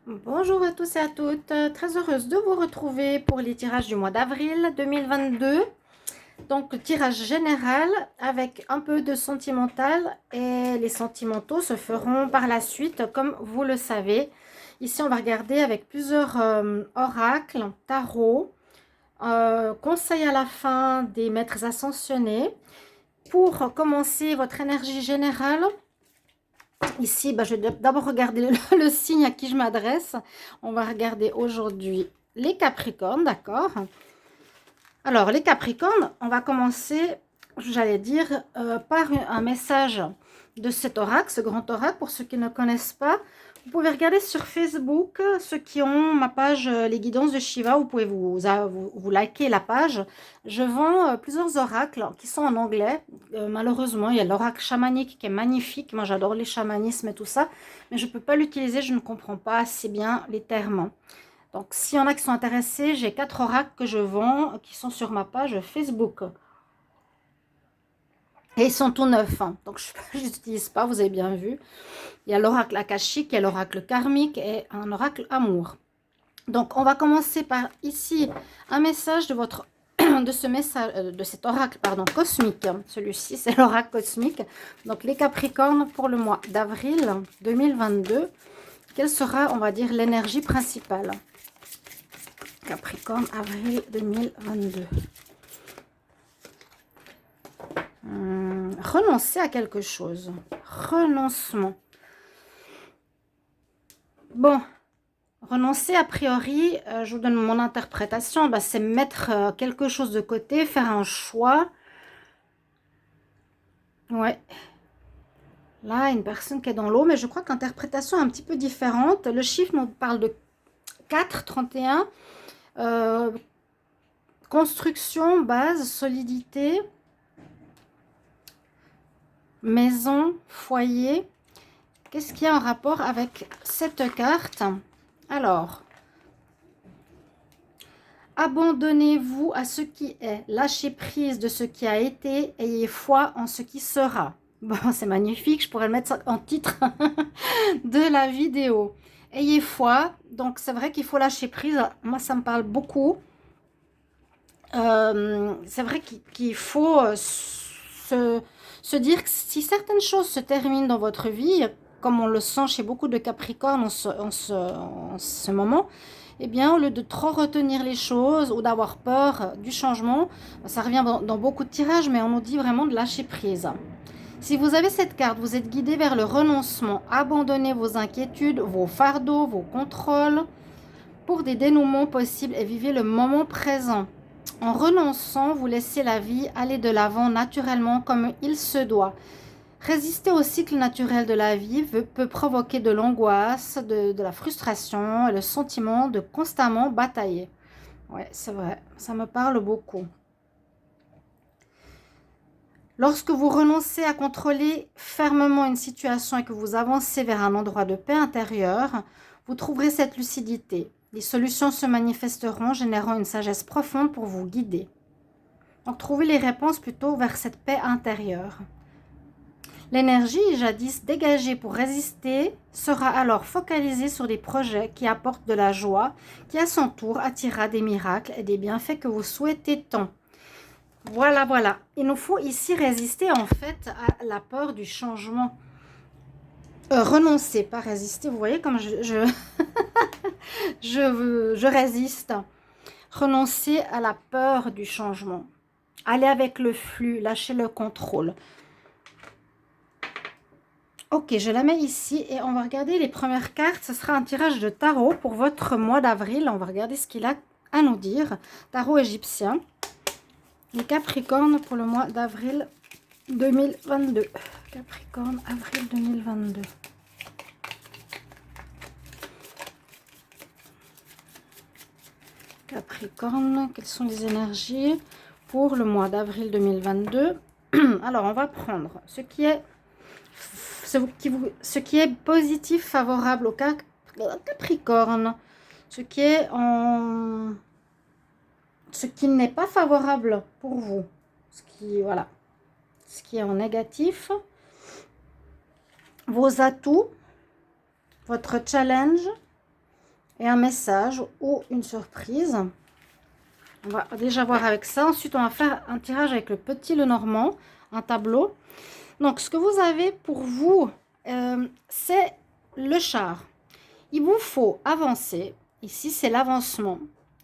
Bonjour à tous et à toutes, très heureuse de vous retrouver pour les tirages du mois d'avril 2022. Donc tirage général avec un peu de sentimental et les sentimentaux se feront par la suite comme vous le savez. Ici on va regarder avec plusieurs oracles, tarot, conseils à la fin des maîtres ascensionnés. Pour commencer votre énergie générale, ici, je vais d'abord regarder le signe à qui je m'adresse. On va regarder aujourd'hui les Capricornes, d'accord? Alors, les Capricornes, on va commencer, j'allais dire, par un message de cet oracle, ce grand oracle. Pour ceux qui ne connaissent pas, vous pouvez regarder sur Facebook, ceux qui ont ma page Les Guidances de Shiva, vous pouvez vous liker la page. Je vends plusieurs oracles qui sont en anglais. Malheureusement, il y a l'oracle chamanique qui est magnifique. Moi, j'adore les chamanismes et tout ça, mais je ne peux pas l'utiliser, je ne comprends pas assez bien les termes. Donc, s'il y en a qui sont intéressés, j'ai 4 oracles que je vends qui sont sur ma page Facebook. Et ils sont tout neufs, hein. Donc, je n'utilise pas, vous avez bien vu. Il y a l'oracle akashique, il y a l'oracle karmique et un oracle amour. Donc, on va commencer par ici un message de votre de ce message de cet oracle cosmique. Celui-ci, c'est l'oracle cosmique. Donc, les Capricornes pour le mois d'avril 2022. Quelle sera, on va dire, l'énergie principale? Capricorne, avril 2022. Renoncer à quelque chose. Renoncement. Bon, renoncer a priori, je vous donne mon interprétation, c'est mettre quelque chose de côté, faire un choix. Ouais. Là, une personne qui est dans l'eau, mais je crois que l'interprétation est un petit peu différente. Le chiffre nous parle de 4, 31. Construction, base, solidité, maison, foyer. Qu'est-ce qu'il y a en rapport avec cette carte? Alors, abandonnez-vous à ce qui est, lâchez prise de ce qui a été, ayez foi en ce qui sera. Bon, c'est magnifique, je pourrais le mettre en titre de la vidéo. Ayez foi, donc c'est vrai qu'il faut lâcher prise. Moi, ça me parle beaucoup. C'est vrai qu'il faut se dire que si certaines choses se terminent dans votre vie, comme on le sent chez beaucoup de Capricornes en ce moment, eh bien, au lieu de trop retenir les choses ou d'avoir peur du changement, ça revient dans beaucoup de tirages, mais on nous dit vraiment de lâcher prise. Si vous avez cette carte, vous êtes guidé vers le renoncement. Abandonnez vos inquiétudes, vos fardeaux, vos contrôles pour des dénouements possibles et vivez le moment présent. En renonçant, vous laissez la vie aller de l'avant naturellement comme il se doit. Résister au cycle naturel de la vie peut provoquer de l'angoisse, de la frustration et le sentiment de constamment batailler. Ouais, c'est vrai, ça me parle beaucoup. Lorsque vous renoncez à contrôler fermement une situation et que vous avancez vers un endroit de paix intérieure, vous trouverez cette lucidité. Les solutions se manifesteront, générant une sagesse profonde pour vous guider. Donc, trouvez les réponses plutôt vers cette paix intérieure. L'énergie, jadis dégagée pour résister, sera alors focalisée sur des projets qui apportent de la joie, qui à son tour attirera des miracles et des bienfaits que vous souhaitez tant. Voilà, voilà. Il nous faut ici résister en fait à la peur du changement. Renoncer, pas résister. Vous voyez comme je résiste. Renoncer à la peur du changement. Aller avec le flux, lâcher le contrôle. Ok, je la mets ici et on va regarder les premières cartes. Ce sera un tirage de tarot pour votre mois d'avril. On va regarder ce qu'il a à nous dire. Tarot égyptien. Les Capricornes pour le mois d'avril 2022. Capricorne, avril 2022. Capricorne, quelles sont les énergies pour le mois d'avril 2022? Alors, on va prendre ce qui est positif, favorable au Capricorne. Ce qui n'est pas favorable pour vous. Voilà. Ce qui est en négatif. Vos atouts. Votre challenge. et un message ou une surprise. On va déjà voir avec ça. Ensuite, on va faire un tirage avec le petit Lenormand, un tableau. Donc, ce que vous avez pour vous, c'est le char. Il vous faut avancer. Ici, c'est l'avancement.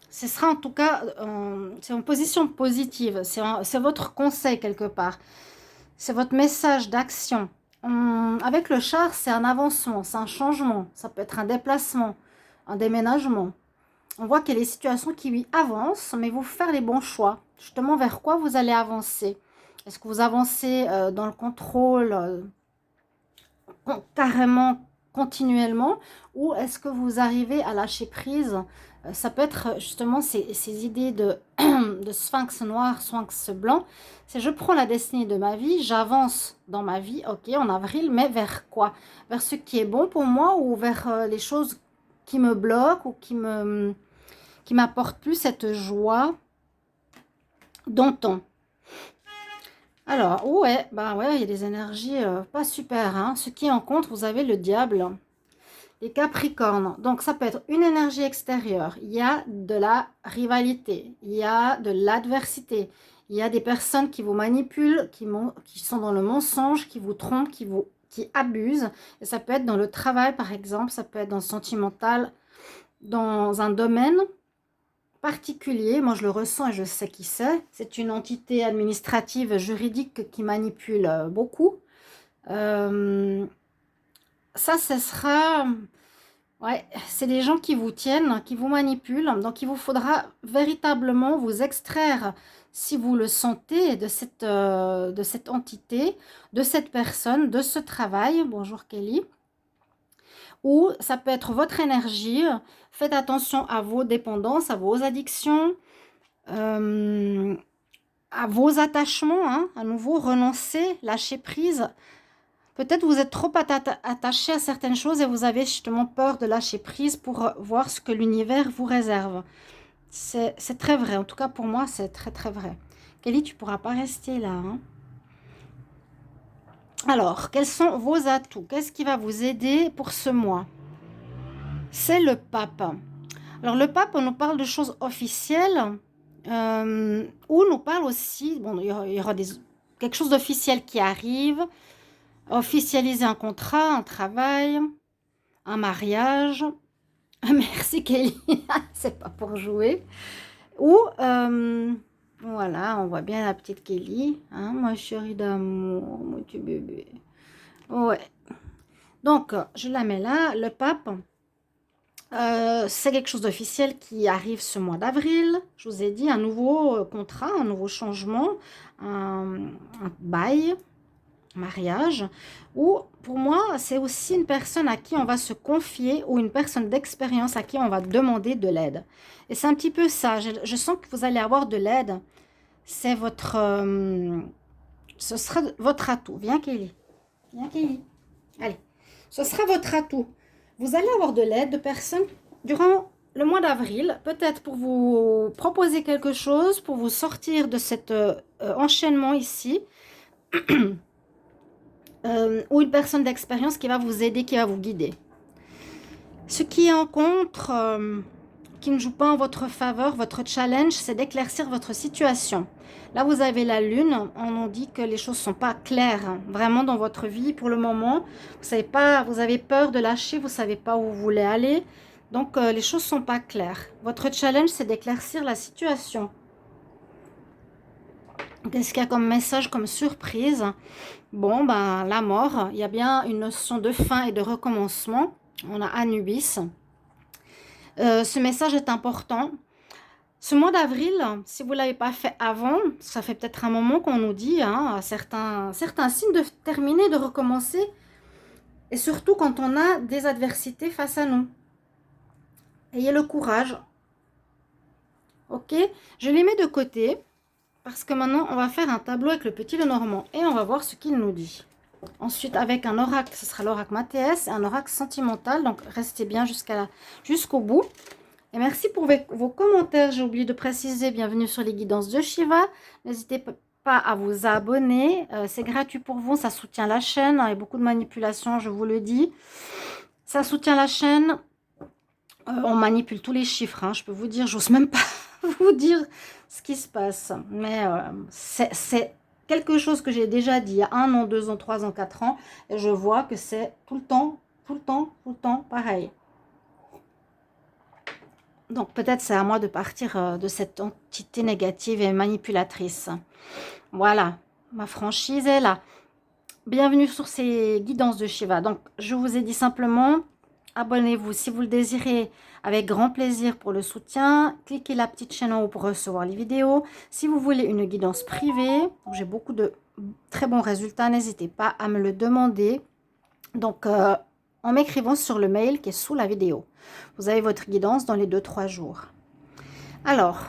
Ce sera en tout cas, c'est en position positive. C'est votre conseil quelque part. C'est votre message d'action. Avec le char, c'est un avancement, c'est un changement. Ça peut être un déplacement, un déménagement. On voit qu'il y a des situations qui lui avancent, mais vous faire les bons choix. Justement, vers quoi vous allez avancer? Est-ce que vous avancez dans le contrôle carrément, continuellement, ou est-ce que vous arrivez à lâcher prise? Ça peut être justement ces idées de sphinx noir, sphinx blanc. C'est je prends la destinée de ma vie, j'avance dans ma vie, ok, en avril, mais vers quoi? Vers ce qui est bon pour moi ou vers les choses qui me bloquent ou qui m'apportent plus cette joie d'antan. Alors, ouais, bah ouais, il y a des énergies pas super, hein. Ce qui en compte, vous avez le diable, les capricornes. Donc, ça peut être une énergie extérieure. Il y a de la rivalité, il y a de l'adversité, il y a des personnes qui vous manipulent, qui sont dans le mensonge, qui vous trompent, qui abusent. Et ça peut être dans le travail, par exemple, ça peut être dans le sentimental, dans un domaine particulier. Moi, je le ressens et je sais qui c'est. C'est une entité administrative, juridique qui manipule beaucoup. Ça, ce sera... Ouais, c'est des gens qui vous tiennent, qui vous manipulent. Donc, il vous faudra véritablement vous extraire, si vous le sentez, de cette entité, de cette personne, de ce travail. Bonjour Kelly. Ou ça peut être votre énergie. Faites attention à vos dépendances, à vos addictions, à vos attachements. Hein. À nouveau, renoncer, lâcher prise. Peut-être vous êtes trop attaché à certaines choses et vous avez justement peur de lâcher prise pour voir ce que l'univers vous réserve. C'est très vrai. En tout cas, pour moi, c'est très, très vrai. Kelly, tu ne pourras pas rester là. Hein. Alors, quels sont vos atouts? Qu'est-ce qui va vous aider pour ce mois? C'est le pape. Alors, le pape, on nous parle de choses officielles ou nous parle aussi, bon, il y aura quelque chose d'officiel qui arrive, officialiser un contrat, un travail, un mariage. Merci Kelly, c'est pas pour jouer. Ou, voilà, on voit bien la petite Kelly, hein, ma chérie d'amour, mon petit bébé. Ouais. Donc, je la mets là, le pape. C'est quelque chose d'officiel qui arrive ce mois d'avril. Je vous ai dit, un nouveau contrat, un nouveau changement, un bail, mariage. Ou pour moi, c'est aussi une personne à qui on va se confier ou une personne d'expérience à qui on va demander de l'aide. Et c'est un petit peu ça. Je sens que vous allez avoir de l'aide. C'est votre... ce sera votre atout. Viens Kelly. Viens Kelly. Allez. Ce sera votre atout. Vous allez avoir de l'aide de personnes durant le mois d'avril, peut-être pour vous proposer quelque chose, pour vous sortir de cet enchaînement ici, ou une personne d'expérience qui va vous aider, qui va vous guider. Ce qui est en contre, qui ne joue pas en votre faveur, votre challenge, c'est d'éclaircir votre situation. Là, vous avez la lune, on nous dit que les choses ne sont pas claires, hein, vraiment dans votre vie pour le moment. Vous savez pas, vous avez peur de lâcher, vous ne savez pas où vous voulez aller. Donc, les choses ne sont pas claires. Votre challenge, c'est d'éclaircir la situation. Qu'est-ce qu'il y a comme message, comme surprise? Bon, ben, la mort, il y a bien une notion de fin et de recommencement. On a Anubis. Ce message est important. Ce mois d'avril, si vous ne l'avez pas fait avant, ça fait peut-être un moment qu'on nous dit, hein, certains signes de terminer, de recommencer. Et surtout quand on a des adversités face à nous. Ayez le courage. Ok? Je les mets de côté. Parce que maintenant, on va faire un tableau avec le petit Lenormand. Et on va voir ce qu'il nous dit. Ensuite, avec un oracle, ce sera l'oracle Mathéès. Et un oracle sentimental. Donc, restez bien jusqu'au bout. Et merci pour vos commentaires. J'ai oublié de préciser. Bienvenue sur les guidances de Shiva. N'hésitez pas à vous abonner. C'est gratuit pour vous. Ça soutient la chaîne. Il y a beaucoup de manipulations, je vous le dis. Ça soutient la chaîne. On manipule tous les chiffres, hein, je peux vous dire, j'ose même pas vous dire ce qui se passe. Mais c'est quelque chose que j'ai déjà dit il y a 1 an, 2 ans, 3 ans, 4 ans. Et je vois que c'est tout le temps, tout le temps, tout le temps pareil. Donc peut-être c'est à moi de partir de cette entité négative et manipulatrice. Voilà, ma franchise est là. Bienvenue sur ces guidances de Shiva. Donc je vous ai dit simplement, abonnez-vous si vous le désirez avec grand plaisir pour le soutien. Cliquez la petite chaîne en haut pour recevoir les vidéos. Si vous voulez une guidance privée, j'ai beaucoup de très bons résultats, n'hésitez pas à me le demander. Donc en m'écrivant sur le mail qui est sous la vidéo. Vous avez votre guidance dans les 2-3 jours. Alors,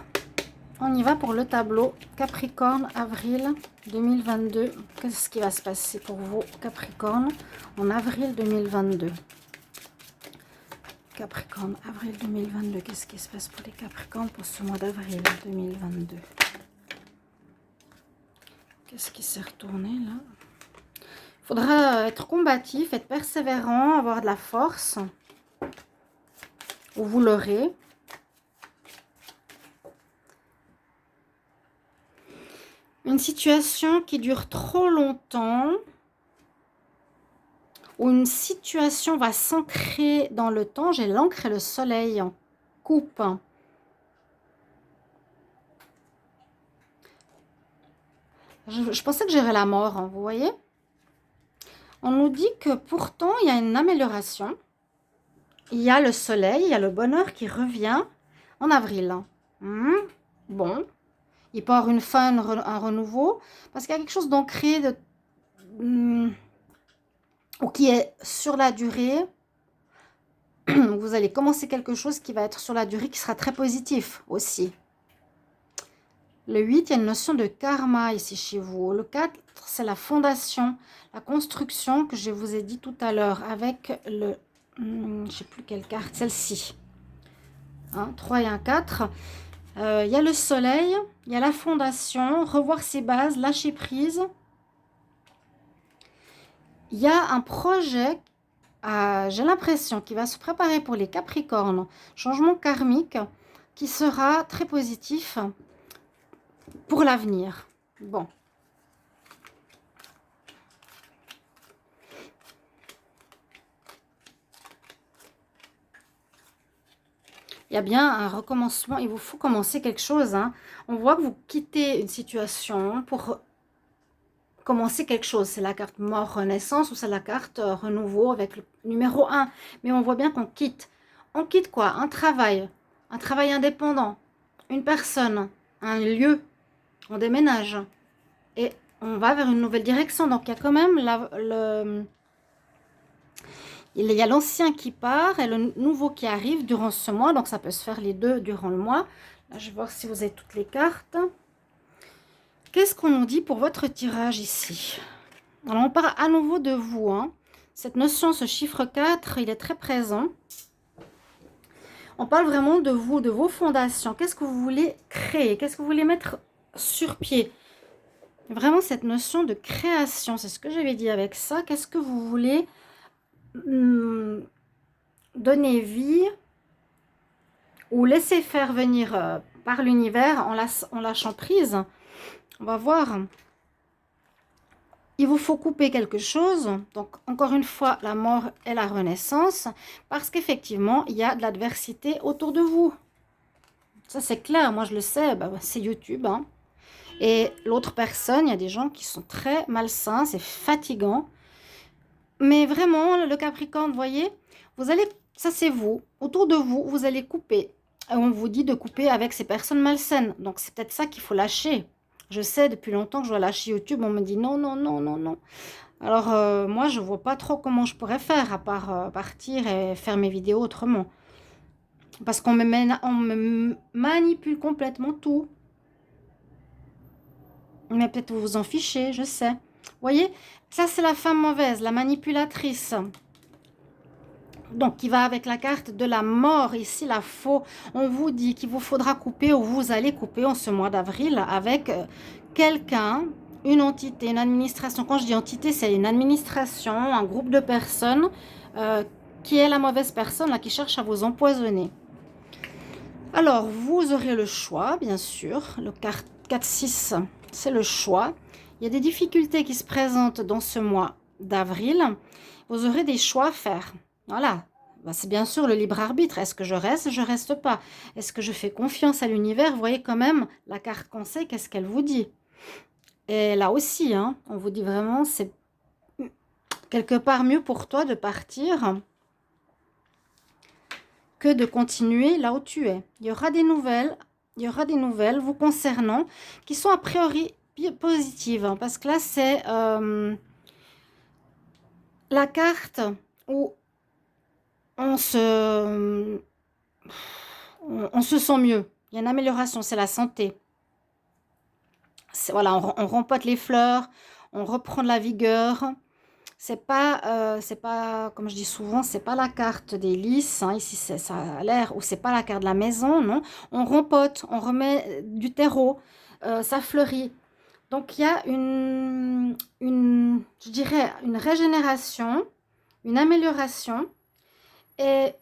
on y va pour le tableau Capricorne, avril 2022. Qu'est-ce qui va se passer pour vous, Capricorne, en avril 2022? Capricorne, avril 2022. Qu'est-ce qui se passe pour les Capricornes pour ce mois d'avril 2022? Qu'est-ce qui s'est retourné là? Il faudra être combatif, être persévérant, avoir de la force. Ou vous l'aurez. Une situation qui dure trop longtemps, ou une situation va s'ancrer dans le temps. J'ai l'encre et le soleil en coupe. Je pensais que j'aurais la mort, hein, vous voyez. On nous dit que pourtant, il y a une amélioration. Il y a le soleil, il y a le bonheur qui revient en avril. Bon. Il peut y avoir une fin, un renouveau. Parce qu'il y a quelque chose d'ancré, ou qui est sur la durée. Vous allez commencer quelque chose qui va être sur la durée, qui sera très positif aussi. Le 8, il y a une notion de karma ici chez vous. Le 4, c'est la fondation, la construction que je vous ai dit tout à l'heure avec le... je ne sais plus quelle carte, celle-ci. 3 et un 4. Il y a le soleil, il y a la fondation, revoir ses bases, lâcher prise. Il y a un projet, j'ai l'impression, qui va se préparer pour les Capricornes. Changement karmique qui sera très positif pour l'avenir. Bon. Il y a bien un recommencement. Il vous faut commencer quelque chose. Hein. On voit que vous quittez une situation pour commencer quelque chose. C'est la carte mort renaissance ou c'est la carte renouveau avec le numéro 1. Mais on voit bien qu'on quitte. On quitte quoi? Un travail indépendant, une personne, un lieu. On déménage et on va vers une nouvelle direction. Donc, il y a quand même il y a l'ancien qui part et le nouveau qui arrive durant ce mois. Donc, ça peut se faire les deux durant le mois. Là, je vais voir si vous avez toutes les cartes. Qu'est-ce qu'on nous dit pour votre tirage ici? Alors, on parle à nouveau de vous. Hein. Cette notion, ce chiffre 4, il est très présent. On parle vraiment de vous, de vos fondations. Qu'est-ce que vous voulez créer? Qu'est-ce que vous voulez mettre sur pied? Vraiment cette notion de création, c'est ce que j'avais dit avec ça. Qu'est-ce que vous voulez donner vie ou laisser faire venir par l'univers en lâchant prise? On va voir. Il vous faut couper quelque chose. Donc, encore une fois, la mort et la renaissance. Parce qu'effectivement, il y a de l'adversité autour de vous. Ça, c'est clair. Moi, je le sais. C'est YouTube. Hein. Et l'autre personne, il y a des gens qui sont très malsains. C'est fatigant. Mais vraiment, le Capricorne, vous voyez, vous allez... Ça, c'est vous. Autour de vous, vous allez couper. Et on vous dit de couper avec ces personnes malsaines. Donc, c'est peut-être ça qu'il faut lâcher. Je sais, depuis longtemps que je dois lâcher YouTube. On me dit non, non, non, non, non. Alors, moi, je ne vois pas trop comment je pourrais faire, à part partir et faire mes vidéos autrement. Parce qu'on me manipule complètement tout. Mais peut-être vous vous en fichez, je sais. Vous voyez, ça, c'est la femme mauvaise, la manipulatrice. Donc, qui va avec la carte de la mort, ici, la faux. On vous dit qu'il vous faudra couper ou vous allez couper en ce mois d'avril avec quelqu'un, une entité, une administration. Quand je dis entité, c'est une administration, un groupe de personnes qui est la mauvaise personne là, qui cherche à vous empoisonner. Alors, vous aurez le choix, bien sûr. Le 4-6, c'est le choix. Il y a des difficultés qui se présentent dans ce mois d'avril. Vous aurez des choix à faire. Voilà. Ben, c'est bien sûr le libre arbitre. Est-ce que je reste pas? Est-ce que je fais confiance à l'univers? Vous voyez quand même la carte conseil, qu'est-ce qu'elle vous dit? Et là aussi, hein, on vous dit vraiment, c'est quelque part mieux pour toi de partir que de continuer là où tu es. Il y aura des nouvelles vous concernant qui sont a priori positives, hein, parce que là, c'est la carte où on se sent mieux. Il y a une amélioration, c'est la santé. Voilà, on rempote les fleurs, on reprend de la vigueur. C'est pas, comme je dis souvent, c'est pas la carte des lys. Hein, ici, ça a l'air, ou c'est pas la carte de la maison, non. On rempote, on remet du terreau, ça fleurit. Donc, il y a je dirais, une régénération, une amélioration. Et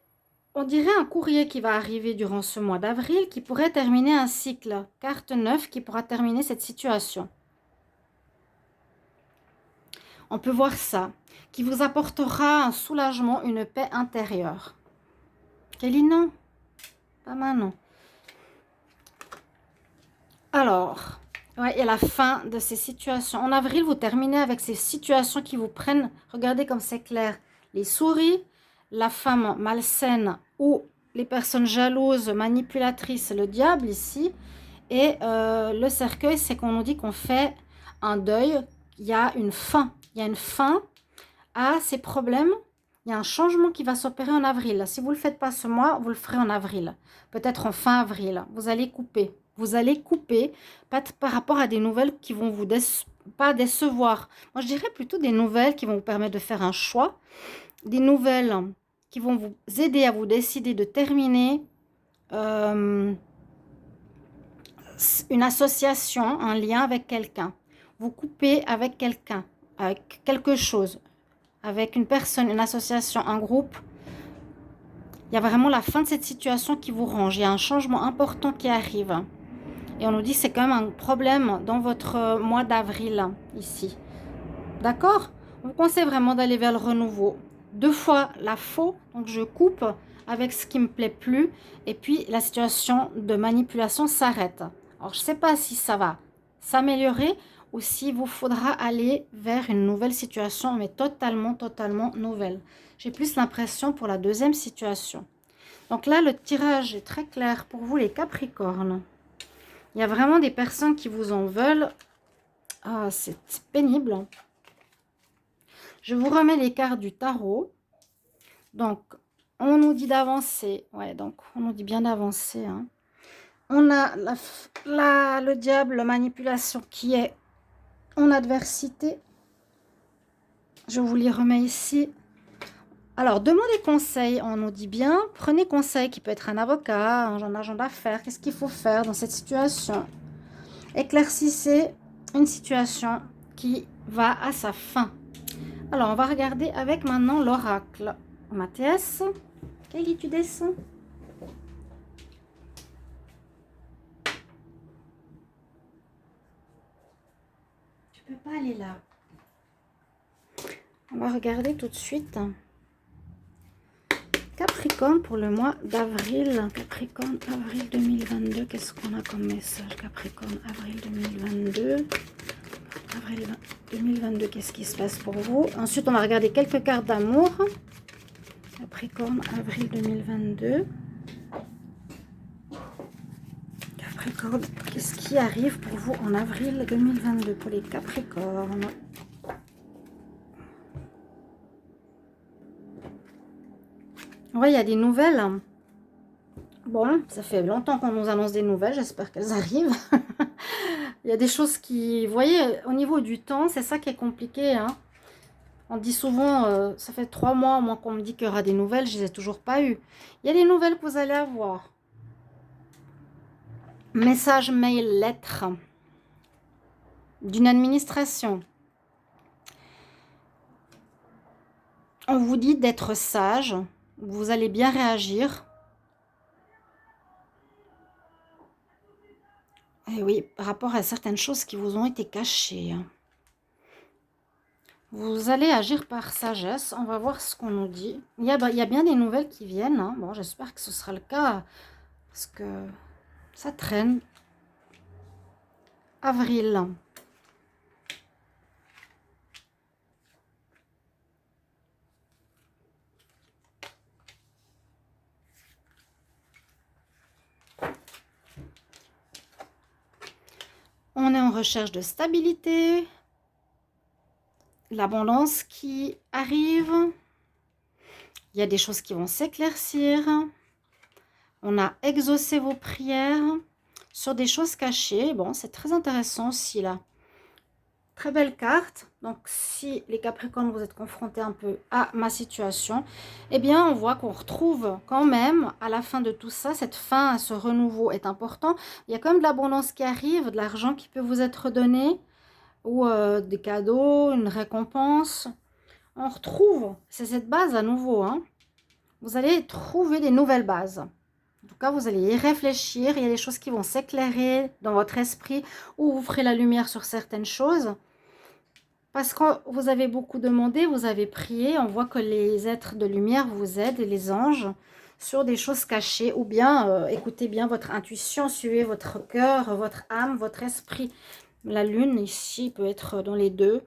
on dirait un courrier qui va arriver durant ce mois d'avril qui pourrait terminer un cycle. Carte 9 qui pourra terminer cette situation. On peut voir ça, qui vous apportera un soulagement, une paix intérieure. Kelly, non? Pas maintenant. Alors, ouais, et la fin de ces situations. En avril, vous terminez avec ces situations qui vous prennent, regardez comme c'est clair, les souris, la femme malsaine ou les personnes jalouses, manipulatrices, le diable ici. Et le cercueil, c'est qu'on nous dit qu'on fait un deuil, il y a une fin. Il y a une fin à ces problèmes. Il y a un changement qui va s'opérer en avril. Si vous ne le faites pas ce mois, vous le ferez en avril. Peut-être en fin avril. Vous allez couper. Vous allez couper par rapport à des nouvelles qui vont vous pas décevoir. Moi, je dirais plutôt des nouvelles qui vont vous permettre de faire un choix. Des nouvelles qui vont vous aider à vous décider de terminer une association, un lien avec quelqu'un. Vous coupez avec quelqu'un, avec quelque chose, avec une personne, une association, un groupe. Il y a vraiment la fin de cette situation qui vous range. Il y a un changement important qui arrive. Et on nous dit que c'est quand même un problème dans votre mois d'avril, ici. D'accord? On vous conseille vraiment d'aller vers le renouveau. 2 fois la faux, donc je coupe avec ce qui ne me plaît plus. Et puis la situation de manipulation s'arrête. Alors je ne sais pas si ça va s'améliorer ou s'il vous faudra aller vers une nouvelle situation, mais totalement nouvelle. J'ai plus l'impression pour la deuxième situation. Donc là, le tirage est très clair pour vous, les Capricornes. Il y a vraiment des personnes qui vous en veulent. Ah, c'est pénible. Je vous remets les cartes du tarot. Donc, on nous dit d'avancer. Ouais, donc, on nous dit bien d'avancer. Hein. On a le diable, la manipulation qui est en adversité. Je vous les remets ici. Alors, demandez conseil, on nous dit bien. Prenez conseil, qui peut être un avocat, un agent d'affaires. Qu'est-ce qu'il faut faire dans cette situation? Éclaircissez une situation qui va à sa fin. Alors, on va regarder avec maintenant l'oracle. Mathias, Kelly, tu descends? Tu peux pas aller là. On va regarder tout de suite. Capricorne pour le mois d'avril. Capricorne, avril 2022. Qu'est-ce qu'on a comme message? Capricorne, avril 2022. Avril 2022, qu'est-ce qui se passe pour vous? Ensuite, on va regarder quelques cartes d'amour. Capricorne, avril 2022. Capricorne, qu'est-ce qui arrive pour vous en avril 2022 pour les Capricornes? Oui, il y a des nouvelles. Bon, ça fait longtemps qu'on nous annonce des nouvelles. J'espère qu'elles arrivent. Il y a des choses qui... Vous voyez, au niveau du temps, c'est ça qui est compliqué. Hein. On dit souvent, ça fait 3 mois au moins qu'on me dit qu'il y aura des nouvelles. Je ne les ai toujours pas eues. Il y a des nouvelles que vous allez avoir. Message, mail, lettre d'une administration. On vous dit d'être sage. Vous allez bien réagir. Et oui, par rapport à certaines choses qui vous ont été cachées. Vous allez agir par sagesse. On va voir ce qu'on nous dit. Il y a bien des nouvelles qui viennent. Hein. Bon, j'espère que ce sera le cas. Parce que ça traîne. Avril. On est en recherche de stabilité. L'abondance qui arrive. Il y a des choses qui vont s'éclaircir. On a exaucé vos prières sur des choses cachées. Bon, c'est très intéressant aussi là. Très belle carte. Donc, si les Capricornes, vous êtes confrontés un peu à ma situation, eh bien, on voit qu'on retrouve quand même, à la fin de tout ça, cette fin, ce renouveau est important. Il y a quand même de l'abondance qui arrive, de l'argent qui peut vous être donné, ou des cadeaux, une récompense. On retrouve, c'est cette base à nouveau, hein. Vous allez trouver des nouvelles bases. En tout cas, vous allez y réfléchir. Il y a des choses qui vont s'éclairer dans votre esprit, ou vous ferez la lumière sur certaines choses. Parce que vous avez beaucoup demandé, vous avez prié, on voit que les êtres de lumière vous aident, et les anges, sur des choses cachées. Ou bien, écoutez bien votre intuition, suivez votre cœur, votre âme, votre esprit. La lune, ici, peut être dans les deux.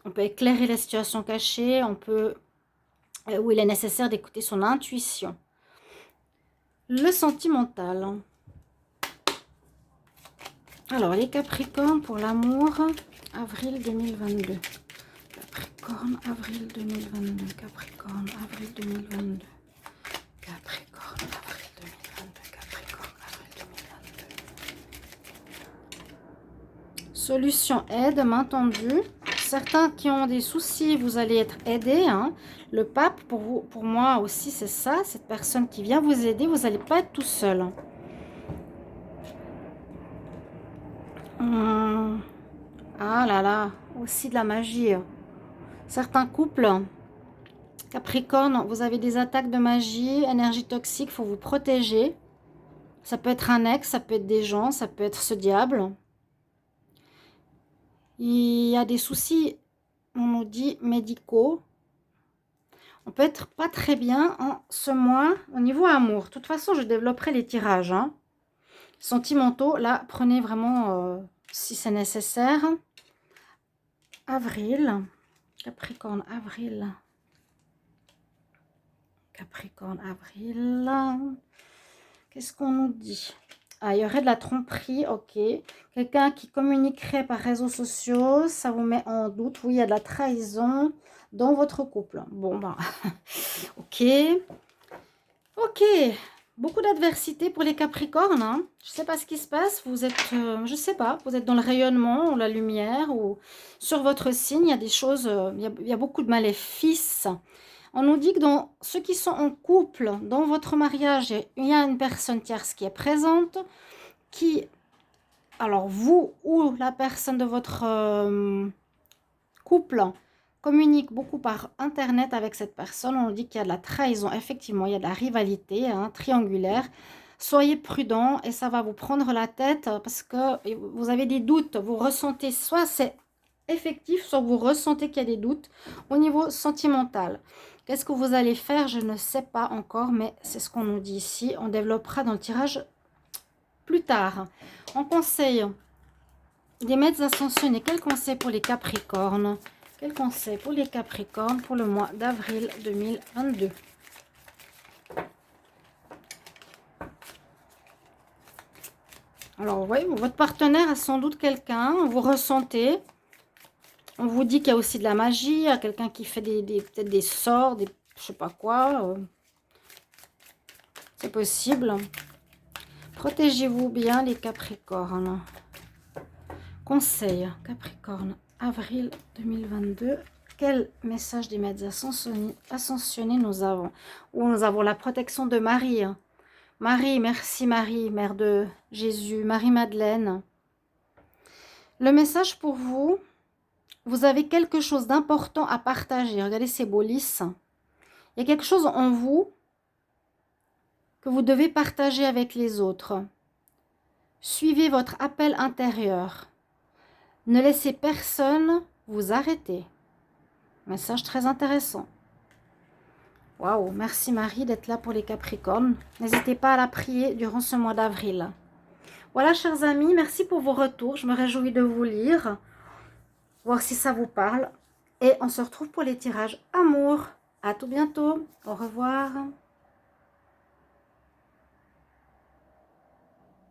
On peut éclairer les situations cachées, où il est nécessaire d'écouter son intuition. Le sentimental. Alors, les Capricornes pour l'amour, avril 2022. Capricorne, avril 2022. Capricorne, avril 2022. Capricorne, avril 2022. Capricorne, avril 2022. Solution aide, main tendue. Certains qui ont des soucis, vous allez être aidés. Hein. Le pape, pour moi aussi, c'est ça. Cette personne qui vient vous aider, vous n'allez pas être tout seul. Ah là là, aussi de la magie. Certains couples, Capricorne, vous avez des attaques de magie, énergie toxique, il faut vous protéger. Ça peut être un ex, ça peut être des gens, ça peut être ce diable. Il y a des soucis, on nous dit, médicaux. On peut être pas très bien en ce mois au niveau amour. De toute façon, je développerai les tirages. Hein. Sentimentaux, là, prenez vraiment si c'est nécessaire. Avril, Capricorne, avril. Capricorne, avril. Qu'est-ce qu'on nous dit? Ah, il y aurait de la tromperie, ok. Quelqu'un qui communiquerait par réseaux sociaux, ça vous met en doute. Oui, il y a de la trahison dans votre couple. Bon, ben, ok. Ok. Beaucoup d'adversité pour les Capricornes. Hein. Je ne sais pas ce qui se passe. Vous êtes, je ne sais pas, vous êtes dans le rayonnement ou la lumière ou sur votre signe, il y a des choses, il y a beaucoup de maléfices. On nous dit que dans ceux qui sont en couple, dans votre mariage, il y a une personne tierce qui est présente, qui, alors vous ou la personne de votre couple, communique beaucoup par Internet avec cette personne. On nous dit qu'il y a de la trahison. Effectivement, il y a de la rivalité hein, triangulaire. Soyez prudent et ça va vous prendre la tête parce que vous avez des doutes. Vous ressentez, soit c'est effectif, soit vous ressentez qu'il y a des doutes au niveau sentimental. Qu'est-ce que vous allez faire? Je ne sais pas encore, mais c'est ce qu'on nous dit ici. On développera dans le tirage plus tard. On conseille des maîtres ascensionnés. Quel conseil pour les Capricornes? Quel conseil pour les Capricornes pour le mois d'avril 2022? Alors, oui, votre partenaire a sans doute quelqu'un, vous ressentez. On vous dit qu'il y a aussi de la magie, il y a quelqu'un qui fait peut-être des sorts, des je sais pas quoi. C'est possible. Protégez-vous bien les Capricornes. Conseil, Capricorne, avril 2022. Quel message des maîtres ascensionnés nous avons? Ou nous avons la protection de Marie. Marie, merci Marie, mère de Jésus, Marie-Madeleine. Le message pour vous, vous avez quelque chose d'important à partager. Regardez ces beaux lys. Il y a quelque chose en vous que vous devez partager avec les autres. Suivez votre appel intérieur. Ne laissez personne vous arrêter. Message très intéressant. Waouh, merci Marie d'être là pour les Capricornes. N'hésitez pas à la prier durant ce mois d'avril. Voilà, chers amis, merci pour vos retours. Je me réjouis de vous lire, voir si ça vous parle. Et on se retrouve pour les tirages amour. À tout bientôt. Au revoir.